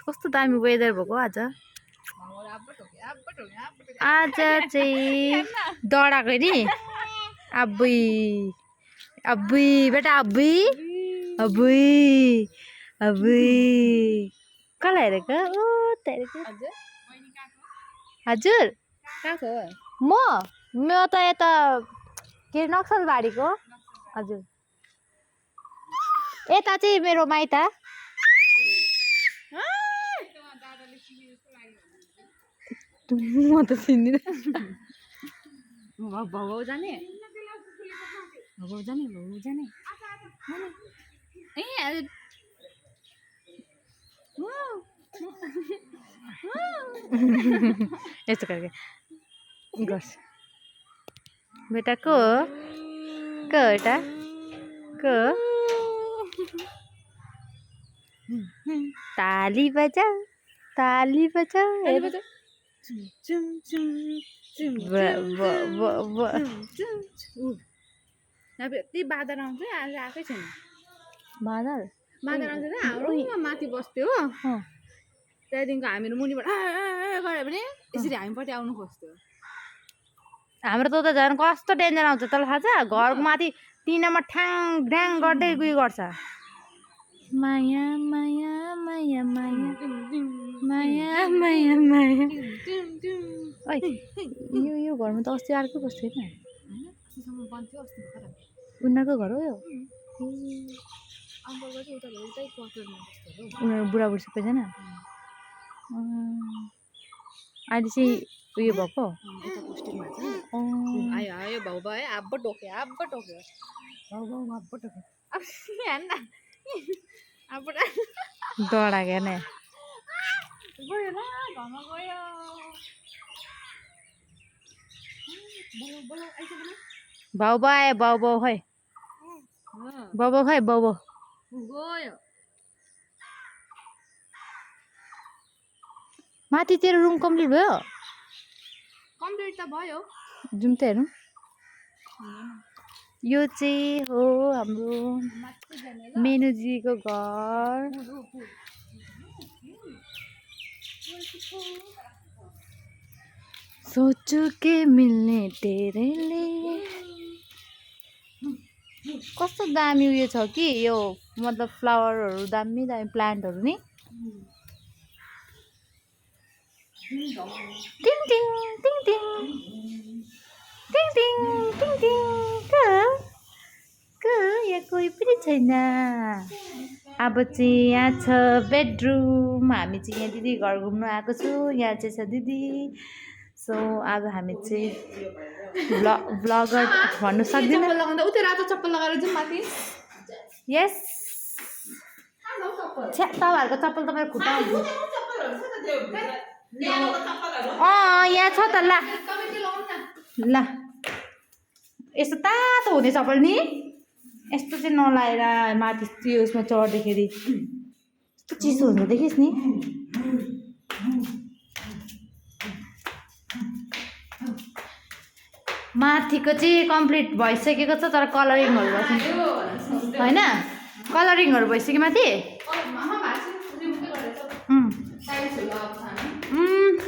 कस्तो दामी वेदर भएको आज। आज चाहिँ डराएको नि अब्बुई अब्बुई बेटा अब्बुई अब्बुई अब्बुई कसलाई हेरेको ओ हेरेको हजुर म त यता के नक्सलबारीको हजुर यता चाहिँ मेरो माइत म त चिन्दिनँ भाउ जाने ए यस्तो करके गर्छ बेटा को बेटा को ताली बजाऊ यति बादल आउँछ आज आएकै छैन बादल आउँछ हाम्रो माथि बस्थ्यो हो त्यहाँदेखिको हामीहरू मुनिबाट गऱ्यो भने यसरी हामीपट्टि आउनु खोज्थ्यो हाम्रो त उता झन् कस्तो डेन्जर आउँछ तल थाहा छ घरको माथि टिनामा ठ्याङ ढ्याङ गर्दै उयो गर्छ माया माया माया माया माया माया माया यो घरमा त अस्ति अर्कै बस्थ्यो होइन उनीहरूको घर हो यो उनीहरू बुढाबुढी सबैजना अहिले चाहिँ उयो भएको आयो भाउ भयो आब्बो टोक्यो डराएको नै भाउ आयो भाउ खै भाउ माथि तेरो रुम कम्प्लिट भयो कम्प्लिट त भयो जाउँ त हेरौँ यो चाहिँ हो हाम्रो मेनुजीको घर सोचु के मिल्ने तेरे लिए कस्तो दामी उयो छ कि यो मतलब फ्लावरहरू दामी प्लान्टहरू नि टिङ टिङ टिङ टिङ टिङ टिङ टिङ टिङ यहाँ कोही पनि छैन अब चाहिँ यहाँ छ बेडरुम हामी चाहिँ यहाँ दिदी घर घुम्नु आएको छु यहाँ चाहिँ छ दिदी सो अब हामी चाहिँ ब्लगर भन्नु सक्दिनँ यस तपाईँहरूको चप्पल तपाईँको खुट्टा यहाँ छ त ल यस्तो तातो हुने चप्पल नि यस्तो चाहिँ नलाएर माथि त्यो उसमा चढ्दाखेरि यस्तो चिसो हुन्छ देखिस् नि माथिको चाहिँ कम्प्लिट भइसकेको छ तर कलरिङहरू गर्छ होइन कलरिङहरू भइसक्यो माथि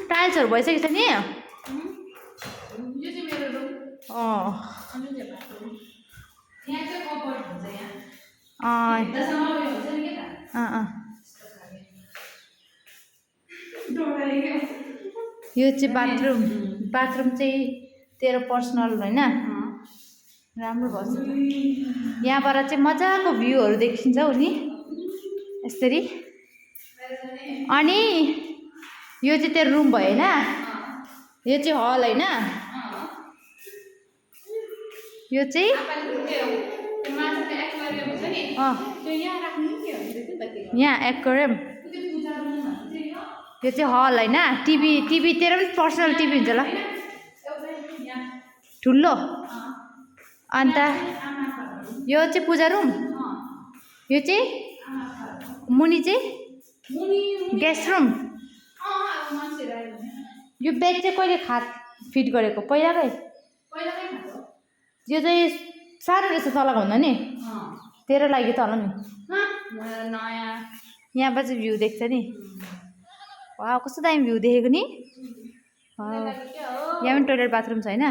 टाइल्सहरू भइसकेको छ नि यो चाहिँ बाथरुम चाहिँ तेरो पर्सनल होइन राम्रो भन्छ यहाँबाट चाहिँ मजाको भ्यूहरू देखिन्छ हौ नि यसरी अनि यो चाहिँ तेरो रुम भयो होइन यो चाहिँ हल होइन यो चाहिँ यहाँ एक्वेरियम यो चाहिँ हल होइन टिभी तेरो पनि पर्सनल टिभी हुन्छ ल ठुलो अन्त यो चाहिँ पूजा रुम यो चाहिँ मुनि चाहिँ गेस्ट रुम यो बेड चाहिँ कहिले फिट गरेको पहिलाकै यो चाहिँ सानो रहेछ तलको भन्दा नि तेरो लागि त होला नि नयाँ यहाँबाट चाहिँ भ्यू देख्छ नि वा कस्तो दामी भ्यू देखेको नि यहाँ पनि टोइलेट बाथरुम छ होइन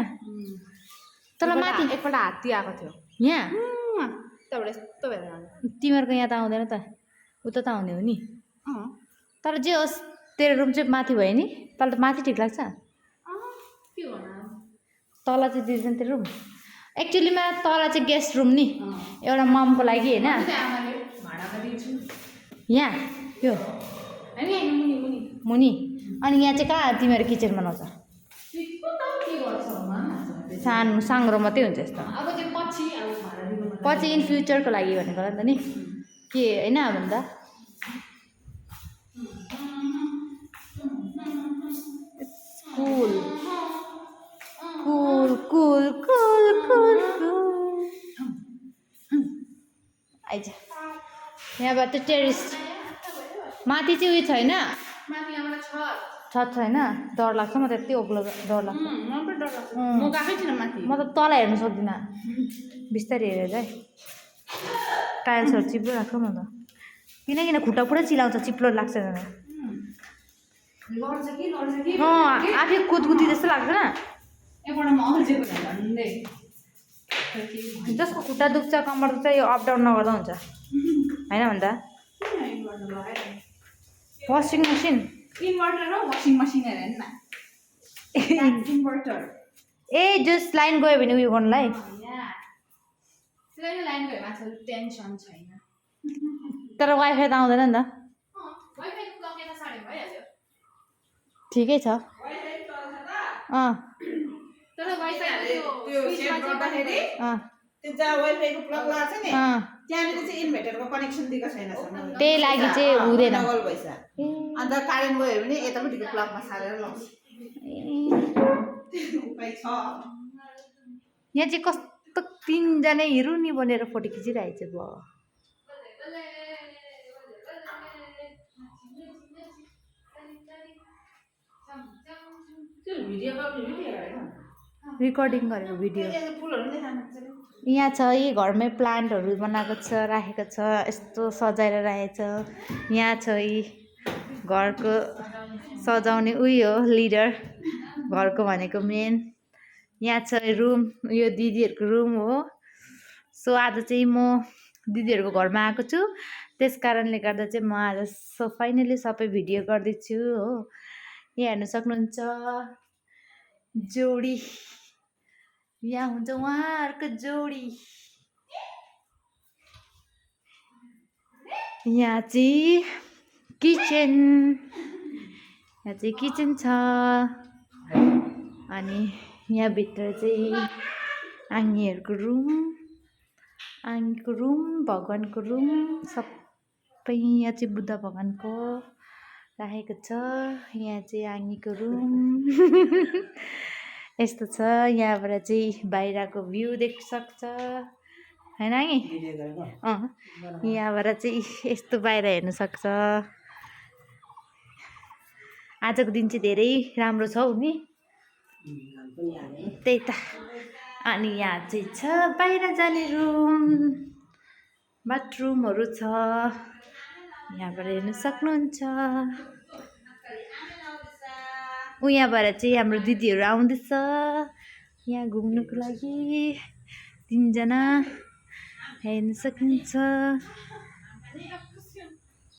तल माथि एकपल्ट हात्ती आएको थियो यहाँ त्यहाँबाट यस्तो भएर तिमीहरूको यहाँ त आउँदैन त उता त आउने हो नि तर जे होस् तेरो रुम चाहिँ माथि भयो नि तल त माथि ठिक लाग्छ के भन तल चाहिँ दिँदैन तेरो रुम एक्चुअलीमा तल चाहिँ गेस्ट रुम नि एउटा ममको लागि होइन भाडामा दिन्छु यहाँ यो मुनि मुनि मुनि अनि यहाँ चाहिँ कहाँ तिमीहरू किचन बनाउँछ के गर्छ सानो साङ्ग्रो मात्रै हुन्छ यस्तो अब चाहिँ पछि अब भाडा दिनु पछि इन फ्युचरको लागि भनेको होला नि त नि के होइन भन्दा कुल कुल कुल कुल कुल कुल आइज यहाँबाट टेरिस माथि चाहिँ उयो छैन माथि यहाँबाट छत छैन डर लाग्छ म त यति ओग्लो डर लाग्छ म पनि डर लाग्छ म गएकै थिइनँ माथि म त तल हेर्नु सक्दिनँ बिस्तारै हेरेर चाहिँ टाइल्सहरू चिप्लो लाग्छ म त किन खुट्टा पुरै चिलाउँछ चिप्लो लाग्छ आफै कुदकुदी जस्तो लाग्दैन जसको खुट्टा दुख्छ कम्मर दुख्छ यो अप डाउन नगर्दा हुन्छ होइन भन्दा वासिङ मसिन इन्भर्टर र वासिङ मसिन हेर न इन्भर्टर ए जस लाइन गयो भने उयो गर्नुलाई लाइन गयो माछा टेन्सन छैन तर वाइफाई त आउँदैन नि त वाइफाई लगेर साढे भइहाल्यो ठिकै छ तर वाइफाई त्यो सेट गर्दाखेरि त्यो जहाँ वाइफाईको प्लग लाग्छ नि त्यहाँनिर चाहिँ इन्भर्टरको कनेक्सन दिएको छैन त्यही लागि चाहिँ हुँदैन डबल भइसक्यो अन्त कारेन्ट गयो भने यतापट्टिको प्लगमा सारेर लाउँछ उपाय छ यहाँ चाहिँ कस्तो तिनजना हिरुनी बनेर फोटो खिचिरहेको छ भयो रिकर्डिङ गरेको भिडियो यहाँ छ यी घरमै प्लान्टहरू बनाएको छ राखेको छ यस्तो सजाएर राखेको छ यहाँ छ यी घरको सजाउने उयो हो लिडर घरको भनेको मेन यहाँ छ रुम यो दिदीहरूको रुम हो सो आज चाहिँ म दिदीहरूको घरमा आएको छु त्यस कारणले गर्दा चाहिँ म आज फाइनली सबै भिडियो गर्दैछु हो यहाँ हेर्न सक्नुहुन्छ जोडी यहाँ हुन्छ उहाँहरूको जोडी यहाँ चाहिँ किचन छ अनि यहाँभित्र चाहिँ आङ्गीहरूको रुम भगवानको रुम सबै यहाँ चाहिँ बुद्ध भगवानको राखेको छ यहाँ चाहिँ आङ्गीको रुम यस्तो छ यहाँबाट चाहिँ बाहिरको भ्यू देख्न सक्छ होइन आङ्गी यहाँबाट चाहिँ यस्तो बाहिर हेर्न सक्छ आजको दिन चाहिँ धेरै राम्रो छ नि त्यही त अनि यहाँ चाहिँ छ बाहिर जाने रुम बाथरुमहरू छ यहाँबाट हेर्न सक्नुहुन्छ यहाँबाट चाहिँ हाम्रो दिदीहरू आउँदैछ यहाँ घुम्नुको लागि तिनजना हेर्न सक्नुहुन्छ